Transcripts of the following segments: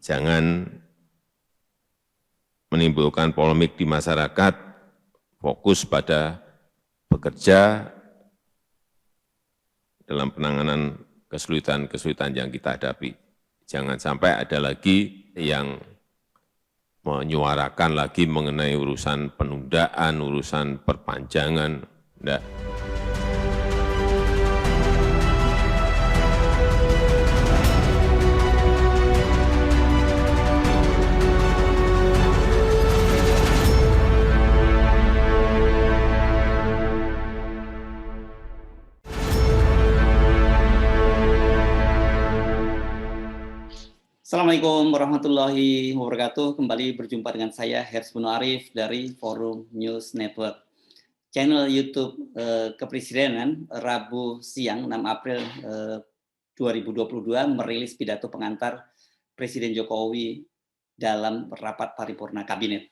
Jangan menimbulkan polemik di masyarakat, fokus pada bekerja dalam penanganan kesulitan-kesulitan yang kita hadapi. Jangan sampai ada lagi yang menyuarakan lagi mengenai urusan penundaan, urusan perpanjangan. Enggak. Assalamualaikum warahmatullahi wabarakatuh. Kembali berjumpa dengan saya Hersy Buno Arif dari Forum News Network. Channel YouTube Kepresidenan Rabu siang 6 April 2022 merilis pidato pengantar Presiden Jokowi dalam rapat paripurna kabinet.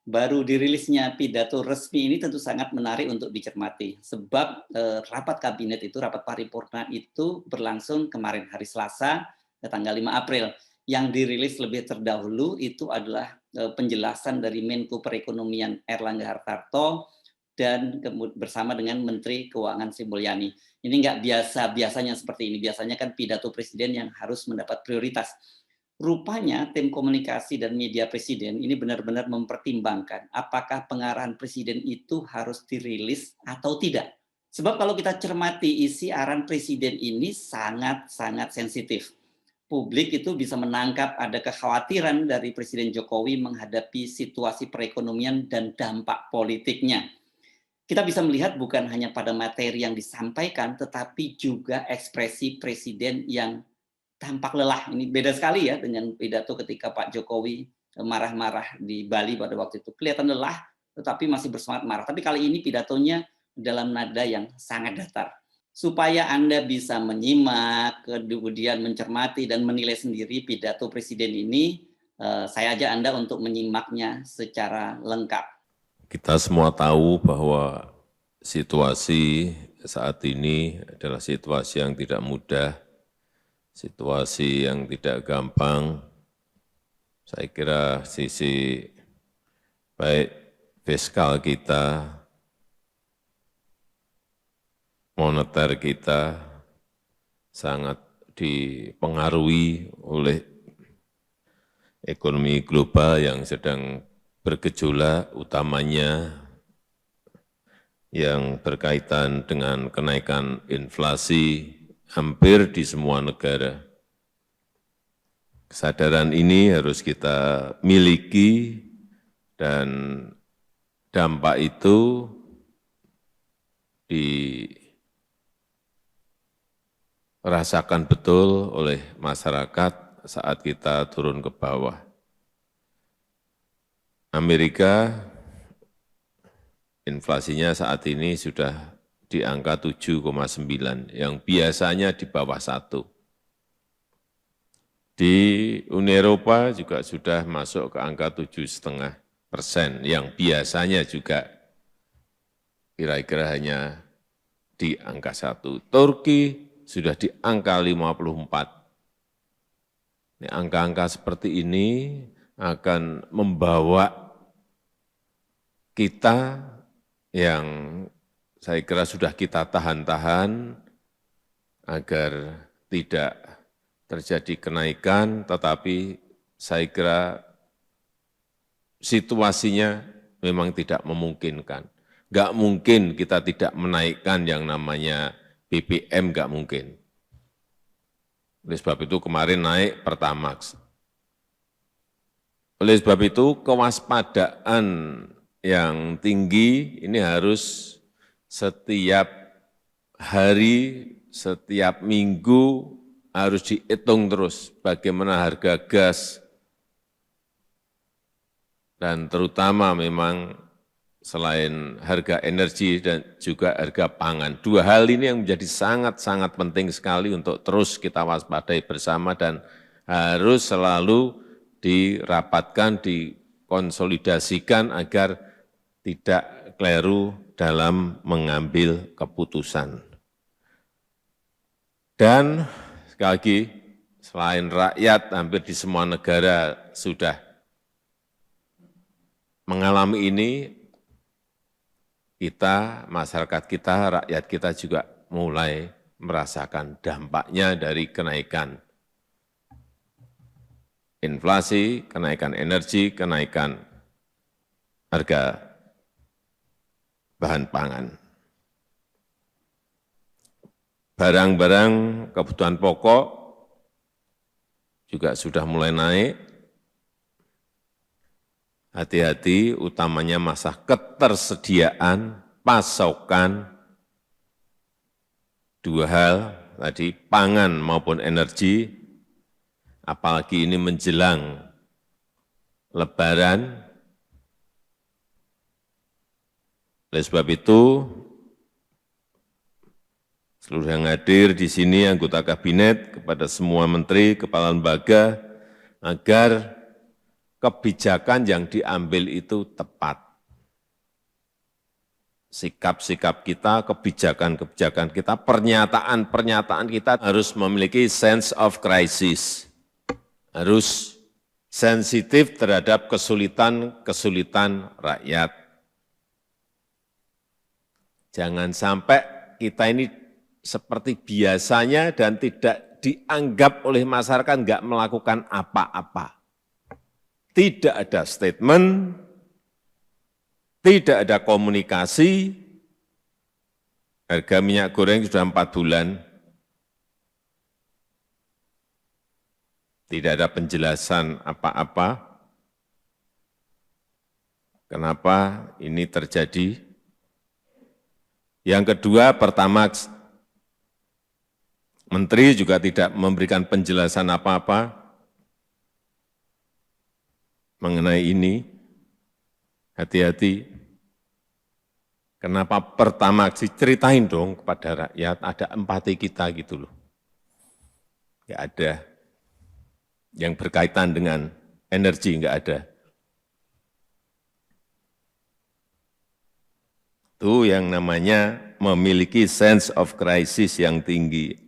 Baru dirilisnya pidato resmi ini tentu sangat menarik untuk dicermati, sebab rapat kabinet itu, rapat paripurna itu berlangsung kemarin hari Selasa, tanggal 5 April. Yang dirilis lebih terdahulu itu adalah penjelasan dari Menko Perekonomian Erlangga Hartarto dan bersama dengan Menteri Keuangan Sri Mulyani. Ini nggak biasanya seperti ini. Biasanya kan pidato presiden yang harus mendapat prioritas. Rupanya tim komunikasi dan media presiden ini benar-benar mempertimbangkan apakah pengarahan presiden itu harus dirilis atau tidak. Sebab kalau kita cermati isi arahan presiden ini sangat-sangat sensitif. Publik itu bisa menangkap ada kekhawatiran dari Presiden Jokowi menghadapi situasi perekonomian dan dampak politiknya. Kita bisa melihat bukan hanya pada materi yang disampaikan, tetapi juga ekspresi Presiden yang tampak lelah. Ini beda sekali ya dengan pidato ketika Pak Jokowi marah-marah di Bali pada waktu itu. Kelihatan lelah, tetapi masih bersemangat marah. Tapi kali ini pidatonya dalam nada yang sangat datar. Supaya Anda bisa menyimak, kemudian mencermati dan menilai sendiri pidato Presiden ini, saya ajak Anda untuk menyimaknya secara lengkap. Kita semua tahu bahwa situasi saat ini adalah situasi yang tidak mudah, situasi yang tidak gampang. Saya kira sisi baik fiskal kita, moneter kita sangat dipengaruhi oleh ekonomi global yang sedang bergejolak, utamanya yang berkaitan dengan kenaikan inflasi hampir di semua negara. Kesadaran ini harus kita miliki dan dampak itu dirasakan betul oleh masyarakat saat kita turun ke bawah. Amerika inflasinya saat ini sudah di angka 7,9, yang biasanya di bawah 1. Di Uni Eropa juga sudah masuk ke angka 7,5%, yang biasanya juga kira-kira hanya di angka 1. Turki sudah di angka 54. Ini angka-angka seperti ini akan membawa kita yang saya kira sudah kita tahan-tahan agar tidak terjadi kenaikan, tetapi saya kira situasinya memang tidak memungkinkan. Nggak mungkin kita tidak menaikkan yang namanya BBM, nggak mungkin. Oleh sebab itu kemarin naik Pertamax. Oleh sebab itu kewaspadaan yang tinggi ini harus setiap hari, setiap minggu harus dihitung terus bagaimana harga gas dan terutama memang selain harga energi dan juga harga pangan. Dua hal ini yang menjadi sangat-sangat penting sekali untuk terus kita waspadai bersama dan harus selalu dirapatkan, dikonsolidasikan agar tidak keliru dalam mengambil keputusan. Dan sekali lagi, selain rakyat, hampir di semua negara sudah mengalami ini, kita, masyarakat kita, rakyat kita juga mulai merasakan dampaknya dari kenaikan inflasi, kenaikan energi, kenaikan harga bahan pangan. Barang-barang kebutuhan pokok juga sudah mulai naik. Hati-hati, utamanya masalah ketersediaan, pasokan, dua hal tadi, pangan maupun energi, apalagi ini menjelang Lebaran. Oleh sebab itu, seluruh yang hadir di sini, anggota kabinet, kepada semua menteri, kepala lembaga, agar kebijakan yang diambil itu tepat. Sikap-sikap kita, kebijakan-kebijakan kita, pernyataan-pernyataan kita harus memiliki sense of crisis. Harus sensitif terhadap kesulitan-kesulitan rakyat. Jangan sampai kita ini seperti biasanya dan tidak dianggap oleh masyarakat enggak melakukan apa-apa. Tidak ada statement, tidak ada komunikasi, harga minyak goreng sudah 4 bulan, tidak ada penjelasan apa-apa, kenapa ini terjadi. Yang kedua, Pertamax, Menteri juga tidak memberikan penjelasan apa-apa mengenai ini. Hati-hati. Kenapa Pertamax? Ceritain dong kepada rakyat, ada empati kita gitu loh. Enggak ada. Yang berkaitan dengan energi enggak ada. Itu yang namanya memiliki sense of crisis yang tinggi.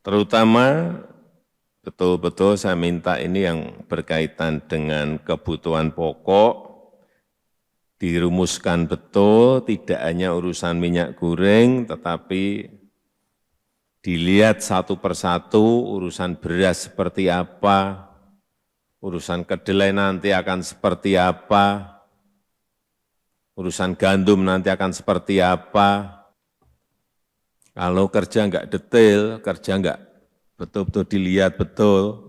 Terutama betul-betul saya minta ini yang berkaitan dengan kebutuhan pokok, dirumuskan betul, tidak hanya urusan minyak goreng, tetapi dilihat satu persatu, urusan beras seperti apa, urusan kedelai nanti akan seperti apa, urusan gandum nanti akan seperti apa. Kalau kerja enggak detail, kerja enggak betul-betul dilihat betul,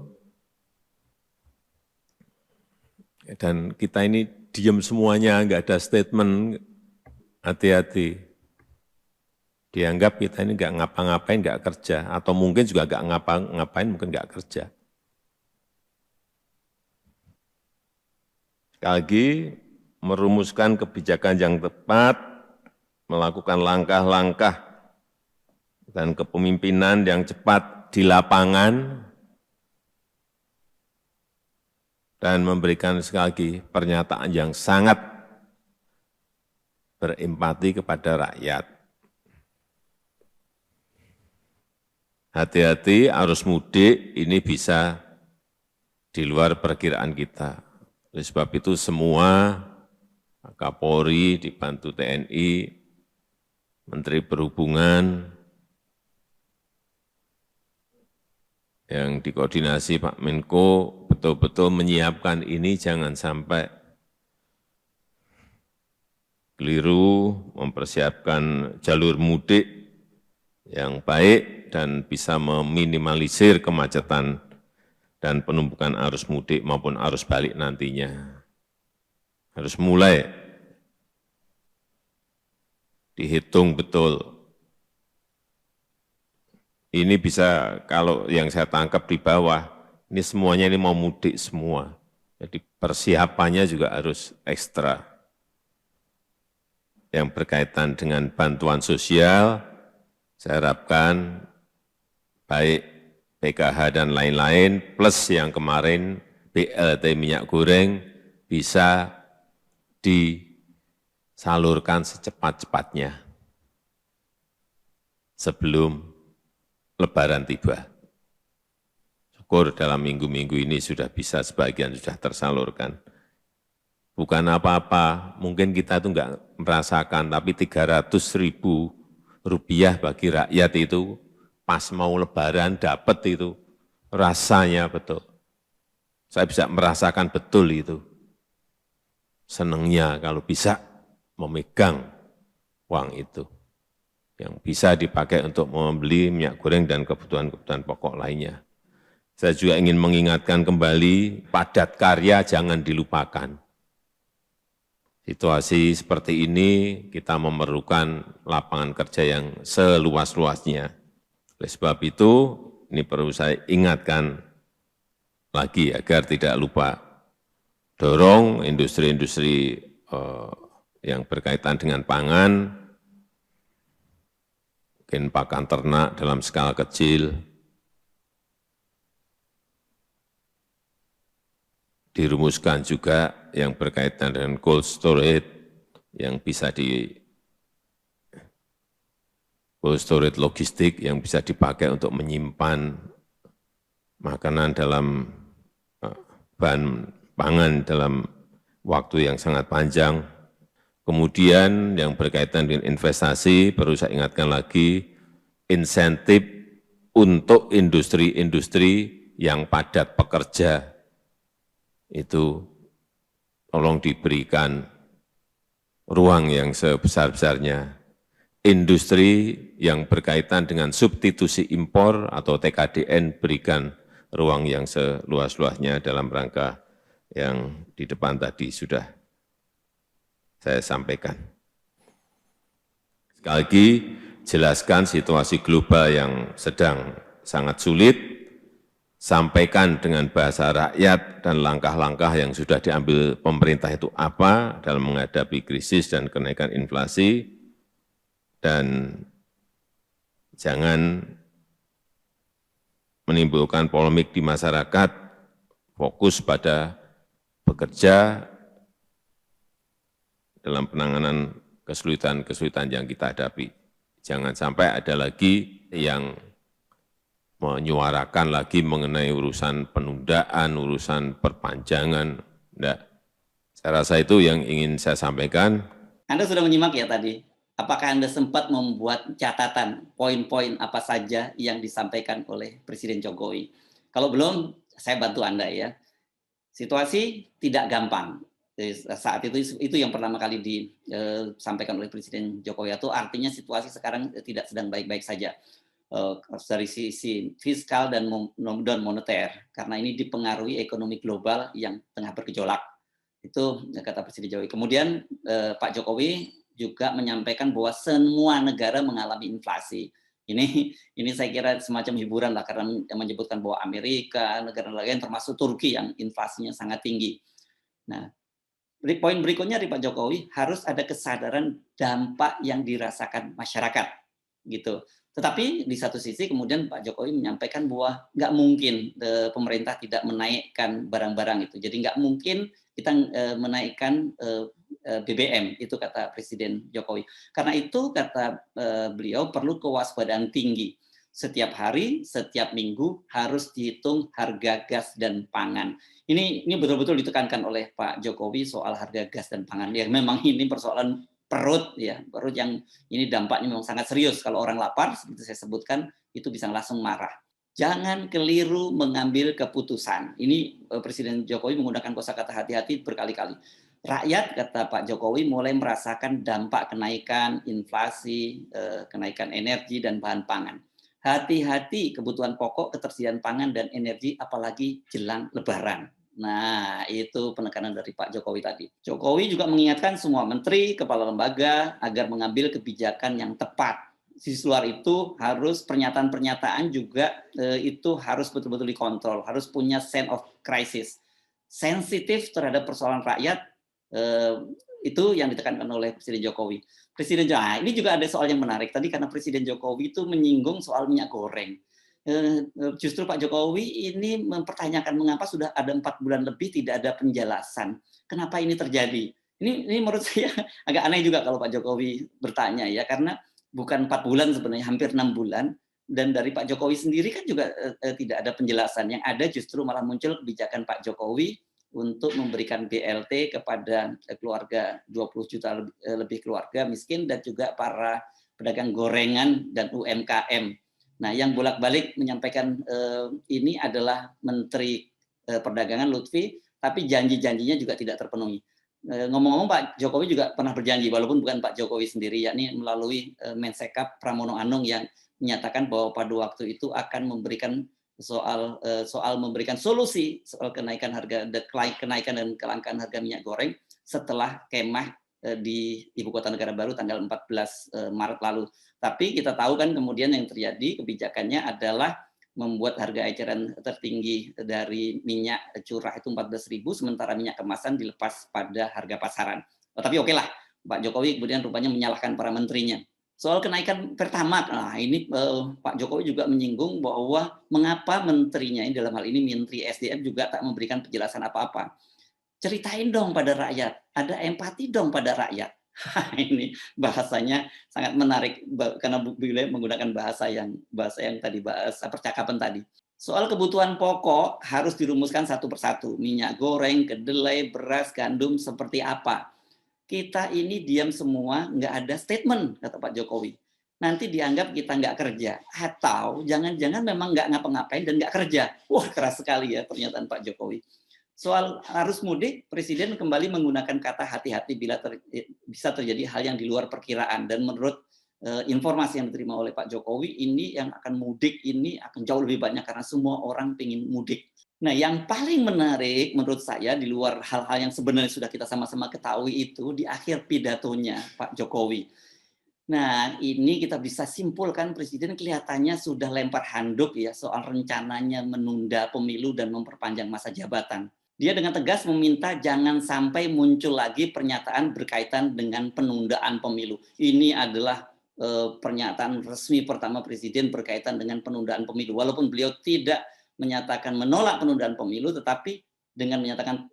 dan kita ini diam semuanya, enggak ada statement, hati-hati. Dianggap kita ini enggak ngapa-ngapain, enggak kerja, atau mungkin juga enggak ngapa-ngapain, mungkin enggak kerja. Sekali lagi, merumuskan kebijakan yang tepat, melakukan langkah-langkah dan kepemimpinan yang cepat di lapangan, dan memberikan sekali lagi pernyataan yang sangat berempati kepada rakyat. Hati-hati, arus mudik ini bisa di luar perkiraan kita. Oleh sebab itu semua Kapolri dibantu TNI, Menteri Perhubungan, yang dikoordinasi Pak Menko betul-betul menyiapkan ini, jangan sampai keliru, mempersiapkan jalur mudik yang baik dan bisa meminimalisir kemacetan dan penumpukan arus mudik maupun arus balik nantinya. Harus mulai dihitung betul. Ini bisa, kalau yang saya tangkap di bawah, ini semuanya ini mau mudik semua. Jadi persiapannya juga harus ekstra. Yang berkaitan dengan bantuan sosial, saya harapkan baik PKH dan lain-lain, plus yang kemarin BLT minyak goreng, bisa disalurkan secepat-cepatnya sebelum Lebaran tiba. Syukur dalam minggu-minggu ini sudah bisa sebagian sudah tersalurkan. Bukan apa-apa, mungkin kita itu enggak merasakan, tapi 300.000 rupiah bagi rakyat itu pas mau lebaran dapat itu, rasanya betul. Saya bisa merasakan betul itu. Senangnya kalau bisa memegang uang itu, yang bisa dipakai untuk membeli minyak goreng dan kebutuhan-kebutuhan pokok lainnya. Saya juga ingin mengingatkan kembali, padat karya jangan dilupakan. Situasi seperti ini kita memerlukan lapangan kerja yang seluas-luasnya. Oleh sebab itu, ini perlu saya ingatkan lagi agar tidak lupa. Dorong industri-industri yang berkaitan dengan pangan, mungkin pakan ternak dalam skala kecil, dirumuskan juga yang berkaitan dengan cold storage, yang bisa cold storage logistik yang bisa dipakai untuk menyimpan makanan dalam bahan pangan dalam waktu yang sangat panjang. Kemudian yang berkaitan dengan investasi, perlu saya ingatkan lagi, insentif untuk industri-industri yang padat pekerja, itu tolong diberikan ruang yang sebesar-besarnya. Industri yang berkaitan dengan substitusi impor atau TKDN berikan ruang yang seluas-luasnya dalam rangka yang di depan tadi sudah saya sampaikan. Sekali lagi, jelaskan situasi global yang sedang sangat sulit, sampaikan dengan bahasa rakyat dan langkah-langkah yang sudah diambil pemerintah itu apa dalam menghadapi krisis dan kenaikan inflasi, dan jangan menimbulkan polemik di masyarakat, fokus pada bekerja dalam penanganan kesulitan-kesulitan yang kita hadapi. Jangan sampai ada lagi yang menyuarakan lagi mengenai urusan penundaan, urusan perpanjangan. Enggak. Saya rasa itu yang ingin saya sampaikan. Anda sudah menyimak ya tadi. Apakah Anda sempat membuat catatan poin-poin apa saja yang disampaikan oleh Presiden Jokowi? Kalau belum, saya bantu Anda ya. Situasi tidak gampang. Saat itu yang pertama kali disampaikan oleh Presiden Jokowi, itu artinya situasi sekarang tidak sedang baik-baik saja dari sisi fiskal dan moneter, karena ini dipengaruhi ekonomi global yang tengah bergejolak. Itu kata Presiden Jokowi. Kemudian Pak Jokowi juga menyampaikan bahwa semua negara mengalami inflasi. Ini saya kira semacam hiburan lah, karena menyebutkan bahwa Amerika, negara-negara lain termasuk Turki yang inflasinya sangat tinggi. Nah, poin berikutnya dari Pak Jokowi, harus ada kesadaran dampak yang dirasakan masyarakat, gitu. Tetapi di satu sisi kemudian Pak Jokowi menyampaikan bahwa nggak mungkin pemerintah tidak menaikkan barang-barang itu. Jadi nggak mungkin kita menaikkan BBM, itu kata Presiden Jokowi. Karena itu kata beliau perlu kewaspadaan tinggi. Setiap hari, setiap minggu harus dihitung harga gas dan pangan. Ini betul-betul ditekankan oleh Pak Jokowi soal harga gas dan pangan. Ya memang ini persoalan perut yang ini dampaknya memang sangat serius. Kalau orang lapar, seperti saya sebutkan, itu bisa langsung marah. Jangan keliru mengambil keputusan. Ini Presiden Jokowi menggunakan kosakata hati-hati berkali-kali. Rakyat, kata Pak Jokowi, mulai merasakan dampak kenaikan inflasi, kenaikan energi dan bahan pangan. Hati-hati kebutuhan pokok, ketersediaan pangan dan energi, apalagi jelang Lebaran. Nah, itu penekanan dari Pak Jokowi tadi. Jokowi juga mengingatkan semua menteri, kepala lembaga agar mengambil kebijakan yang tepat. Di luar itu harus pernyataan-pernyataan juga itu harus betul-betul dikontrol, harus punya sense of crisis. Sensitif terhadap persoalan rakyat, itu yang ditekankan oleh Presiden Jokowi. Ini juga ada soal yang menarik tadi, karena Presiden Jokowi itu menyinggung soal minyak goreng. Justru Pak Jokowi ini mempertanyakan mengapa sudah ada 4 bulan lebih tidak ada penjelasan. Kenapa ini terjadi? Ini menurut saya agak aneh juga kalau Pak Jokowi bertanya ya, karena bukan 4 bulan sebenarnya, hampir 6 bulan. Dan dari Pak Jokowi sendiri kan juga tidak ada penjelasan. Yang ada justru malah muncul kebijakan Pak Jokowi untuk memberikan BLT kepada keluarga 20 juta lebih keluarga miskin dan juga para pedagang gorengan dan UMKM. Nah, yang bolak-balik menyampaikan ini adalah Menteri Perdagangan Lutfi, tapi janji-janjinya juga tidak terpenuhi. Ngomong-ngomong Pak Jokowi juga pernah berjanji, walaupun bukan Pak Jokowi sendiri, yakni melalui Mensekap Pramono Anung yang menyatakan bahwa pada waktu itu akan memberikan soal memberikan solusi soal kenaikan dan kelangkaan harga minyak goreng setelah kemah di Ibu Kota Negara Baru tanggal 14 Maret lalu. Tapi kita tahu kan kemudian yang terjadi kebijakannya adalah membuat harga eceran tertinggi dari minyak curah itu 14.000, sementara minyak kemasan dilepas pada harga pasaran. Tapi oke lah, Pak Jokowi kemudian rupanya menyalahkan para menterinya. Soal kenaikan Pertamax, nah ini Pak Jokowi juga menyinggung bahwa mengapa menterinya, dalam hal ini Menteri SDM juga tak memberikan penjelasan apa-apa. Ceritain dong pada rakyat, ada empati dong pada rakyat. Ini bahasanya sangat menarik karena beliau menggunakan bahasa yang tadi bahasa percakapan tadi. Soal kebutuhan pokok harus dirumuskan satu persatu. Minyak goreng, kedelai, beras, gandum seperti apa. Kita ini diam semua, nggak ada statement, kata Pak Jokowi. Nanti dianggap kita nggak kerja. Atau jangan-jangan memang nggak ngapa-ngapain dan nggak kerja. Wah, keras sekali ya pernyataan Pak Jokowi. Soal arus mudik, Presiden kembali menggunakan kata hati-hati bila bisa terjadi hal yang di luar perkiraan. Dan menurut informasi yang diterima oleh Pak Jokowi, ini yang akan mudik ini akan jauh lebih banyak karena semua orang ingin mudik. Nah, yang paling menarik menurut saya di luar hal-hal yang sebenarnya sudah kita sama-sama ketahui itu di akhir pidatonya Pak Jokowi. Nah, ini kita bisa simpulkan Presiden kelihatannya sudah lempar handuk ya soal rencananya menunda pemilu dan memperpanjang masa jabatan. Dia dengan tegas meminta jangan sampai muncul lagi pernyataan berkaitan dengan penundaan pemilu. Ini adalah pernyataan resmi pertama Presiden berkaitan dengan penundaan pemilu. Walaupun beliau tidak menyatakan menolak penundaan pemilu, tetapi dengan menyatakan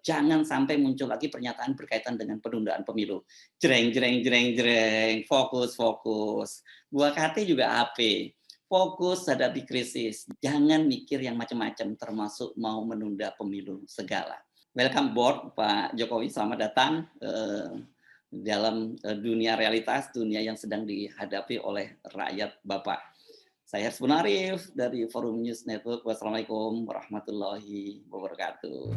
jangan sampai muncul lagi pernyataan berkaitan dengan penundaan pemilu. Jreng, jreng, jreng, jreng, fokus, fokus. Buah KT juga AP. Fokus hadapi krisis. Jangan mikir yang macam-macam, termasuk mau menunda pemilu segala. Welcome board, Pak Jokowi. Selamat datang dalam dunia realitas, dunia yang sedang dihadapi oleh rakyat Bapak. Saya Harsh Arif dari Forum News Network. Wassalamualaikum warahmatullahi wabarakatuh.